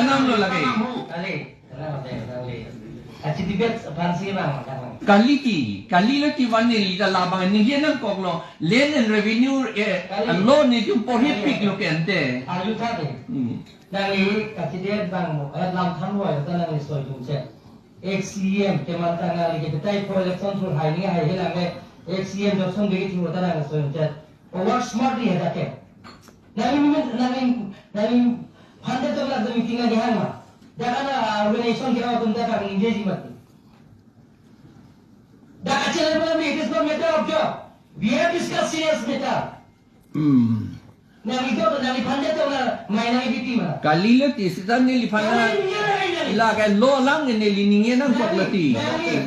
anam lo lagi. Kali lo ti vanili da labang ni dia nang kok lo land and revenue lo ni tu prohibit lo kente. Ayu tadi. Nang kacide bang mo lam thamwa ta nang soi tu che. XCM ke man tanga li ke tai for election through hai ni hai hela me XCM jo song ge tu ta nang soi che. Over smartly heda ke. Nang phande to la de meeting ni han ma. Dakana organization ke tum da ka ningje ji mat. The actual problem it is not matter of job. We have discussed serious matter. Nang ito nang ipanda to na may nang biktima. Kalilo ti sitan ni lifana ila ka lo lang ni liningin ng koklati.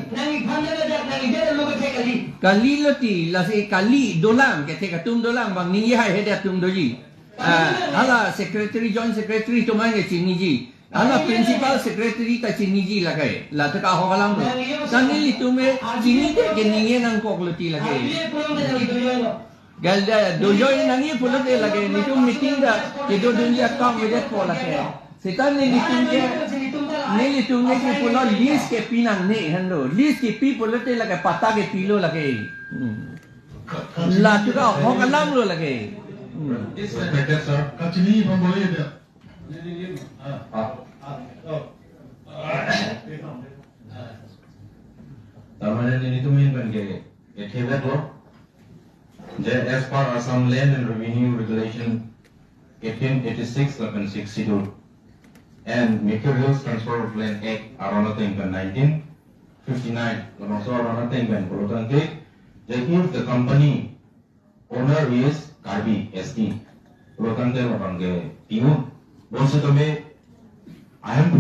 Nang ipanda na nang ide lo ke kali. Kalilo ti la si kali dolang ke te katum dolang bang ningi hai hede tum doji. Ala secretary joint secretary to mange chini ji. Ala principal secretary ka chini ji lagay. La ta ka ho kalang lo. Sanili tume chini ke ningi ng koklati lagay. Galda dojo nangi pulut lagay nitu meeting da kedo dunia kam vedet pola ke. Setan ni litung ke pulo list ke pinang ni hando list ke pi pulut lagay pata ke pilo lagay. La tu ka ho kalam lo lagay. Respected sir, kachini pambole dia. Taman ini tu main ke hebat lo. As per Assam Land and Revenue Regulation 1886/62 and Materials Transfer of Land Act around 1959, also around if the company owner is Karbi ST, I am to